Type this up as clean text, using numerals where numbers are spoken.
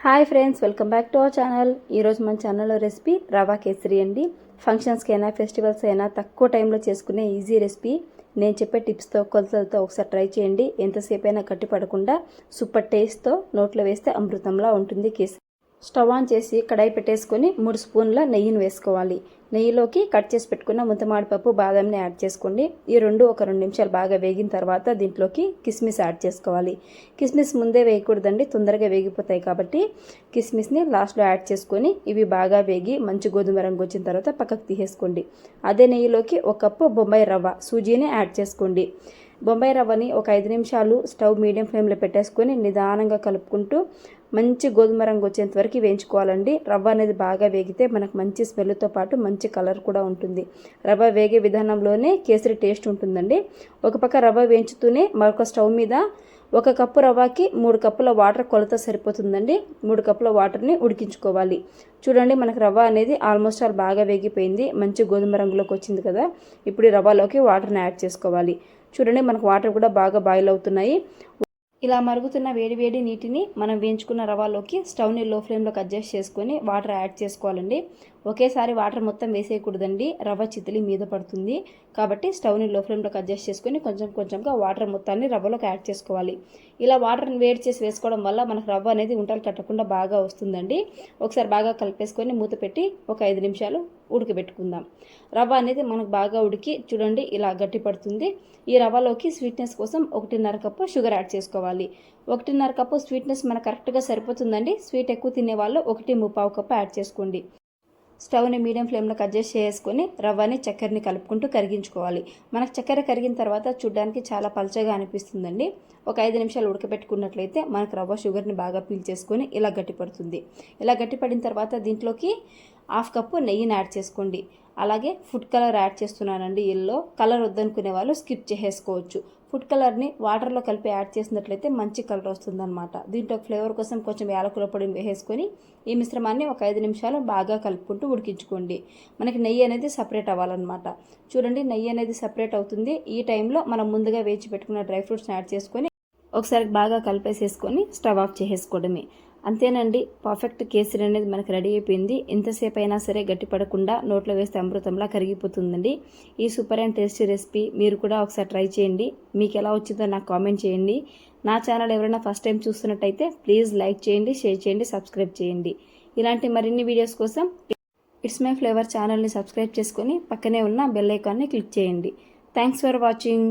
Hi friends, welcome back to our channel. ఈరోజు మన ఛానల్లో రెసిపీ రవా కేసరి అండి. ఫంక్షన్స్కి అయినా ఫెస్టివల్స్ అయినా తక్కువ టైంలో చేసుకునే ఈజీ రెసిపీ. నేను చెప్పే టిప్స్తో కొలతలతో ఒకసారి ట్రై చేయండి. ఎంతసేపు అయినా గట్టి పడకుండా సూపర్ టేస్ట్తో నోట్లో వేస్తే అమృతంలా ఉంటుంది కేసరి. స్టవ్ ఆన్ చేసి కడాయి పెట్టేసుకొని 3 స్పూన్ల నెయ్యిని వేసుకోవాలి. నెయ్యిలోకి కట్ చేసి పెట్టుకున్న ముంతమాడిపప్పు, బాదంని యాడ్ చేసుకోండి. ఈ రెండు ఒక 2 నిమిషాలు బాగా వేగిన తర్వాత దీంట్లోకి కిస్మిస్ యాడ్ చేసుకోవాలి. కిస్మిస్ ముందే వేయకూడదండి, తొందరగా వేగిపోతాయి కాబట్టి కిస్మిస్ని లాస్ట్లో యాడ్ చేసుకొని ఇవి బాగా వేగి మంచి గోధుమ రంగు వచ్చిన తర్వాత పక్కకు తీసేసుకోండి. అదే నెయ్యిలోకి 1 కప్పు బొంబాయి రవ్వ సూజీని యాడ్ చేసుకోండి. బొంబాయి రవ్వని ఒక 5 నిమిషాలు స్టవ్ మీడియం ఫ్లేమ్లో పెట్టేసుకొని నిదానంగా కలుపుకుంటూ మంచి గోధుమ రంగు వచ్చేంత వరకు వేయించుకోవాలండి. రవ్వ అనేది బాగా వేగితే మనకు మంచి స్మెల్తో పాటు మంచి కలర్ కూడా ఉంటుంది. రవ్వ వేగే విధానంలోనే కేసరి టేస్ట్ ఉంటుందండి. ఒక పక్క రవ్వ వేయించుతూనే మరొక స్టవ్ మీద 1 కప్పు రవ్వకి 3 కప్పుల వాటర్ కొలత సరిపోతుందండి. 3 కప్పుల వాటర్ని ఉడికించుకోవాలి. చూడండి, మనకు రవ్వ అనేది ఆల్మోస్ట్ బాగా వేగిపోయింది, మంచి గోధుమ రంగులోకి వచ్చింది కదా. ఇప్పుడు ఈ రవ్వలోకి వాటర్ని యాడ్ చేసుకోవాలి. చూడండి, మనకు వాటర్ కూడా బాగా బాయిల్ అవుతున్నాయి. ఇలా మరుగుతున్న వేడి నీటిని మనం వేయించుకున్న రవ్వలోకి స్టవ్ని లో ఫ్లేమ్లోకి అడ్జస్ట్ చేసుకొని వాటర్ యాడ్ చేసుకోవాలండి. ఒకేసారి వాటర్ మొత్తం వేసేయకూడదండి, రవ్వ చితిలి మీద పడుతుంది. కాబట్టి స్టవ్ని లో ఫ్లేమ్లోకి అడ్జస్ట్ చేసుకొని కొంచెంగా వాటర్ మొత్తాన్ని రవ్వలోకి యాడ్ చేసుకోవాలి. ఇలా వాటర్ని వేడి చేసి వేసుకోవడం వల్ల మనకు రవ్వ అనేది ఉంటలు కట్టకుండా బాగా వస్తుందండి. ఒకసారి బాగా కలిపేసుకొని మూత పెట్టి ఒక 5 నిమిషాలు ఉడకబెట్టుకుందాం. రవ్వ అనేది మనకు బాగా ఉడికి చూడండి ఇలా గట్టి పడుతుంది. ఈ రవ్వలోకి స్వీట్నెస్ కోసం 1.5 కప్పు షుగర్ యాడ్ చేసుకోవాలి. 1.5 కప్పు స్వీట్నెస్ మనకు కరెక్ట్గా సరిపోతుందండి. స్వీట్ ఎక్కువ తినేవాళ్ళు 1.75 కప్పు యాడ్ చేసుకోండి. స్టవ్ని మీడియం ఫ్లేమ్లోకి అడ్జస్ట్ చేసుకొని రవ్వని చక్కెరని కలుపుకుంటూ కరిగించుకోవాలి. మనకు చక్కెర కరిగిన తర్వాత చూడడానికి చాలా పల్చగా అనిపిస్తుందండి. ఒక 5 నిమిషాలు ఉడకబెట్టుకున్నట్లయితే మనకు రవ్వ షుగర్ని బాగా పీల్చేసుకొని ఇలా గట్టిపడుతుంది. ఇలా గట్టిపడిన తర్వాత దీంట్లోకి 1/2 కప్పు నెయ్యిని యాడ్ చేసుకోండి. అలాగే ఫుడ్ కలర్ యాడ్ చేస్తున్నానండి. ఎల్లో కలర్ వద్దనుకునే వాళ్ళు స్కిప్ చేసేసుకోవచ్చు. ఫుడ్ కలర్ని వాటర్లో కలిపి యాడ్ చేసినట్లయితే మంచి కలర్ వస్తుందన్నమాట. దీంట్లో ఫ్లేవర్ కోసం కొంచెం యాలకుల పొడిని వేసేసుకొని ఈ మిశ్రమాన్ని ఒక 5 నిమిషాలు బాగా కలుపుకుంటూ ఉడికించుకోండి. మనకి నెయ్యి అనేది సపరేట్ అవ్వాలన్నమాట. చూడండి, నెయ్యి అనేది సపరేట్ అవుతుంది. ఈ టైంలో మనం ముందుగా వేచి పెట్టుకున్న డ్రై ఫ్రూట్స్ని యాడ్ చేసుకొని ఒకసారి బాగా కలిపేసేసుకొని స్టవ్ ఆఫ్ చేసేసుకోవడమే. అంతేనండి, పర్ఫెక్ట్ కేసరి అనేది మనకు రెడీ అయిపోయింది. ఎంతసేపు అయినా సరే గట్టిపడకుండా నోట్లో వేస్తే అమృతంలా కరిగిపోతుందండి. ఈ సూపర్ అండ్ టేస్టీ రెసిపీ మీరు కూడా ఒకసారి ట్రై చేయండి. మీకు ఎలా వచ్చిందో నాకు కామెంట్ చేయండి. నా ఛానల్ ఎవరైనా ఫస్ట్ టైం చూస్తున్నట్టయితే ప్లీజ్ లైక్ చేయండి, షేర్ చేయండి, సబ్స్క్రైబ్ చేయండి. ఇలాంటి మరిన్ని వీడియోస్ కోసం ఇట్స్ మై ఫ్లేవర్ ఛానల్ని సబ్స్క్రైబ్ చేసుకొని పక్కనే ఉన్న బెల్ ఐకాన్ని క్లిక్ చేయండి. Thanks for watching.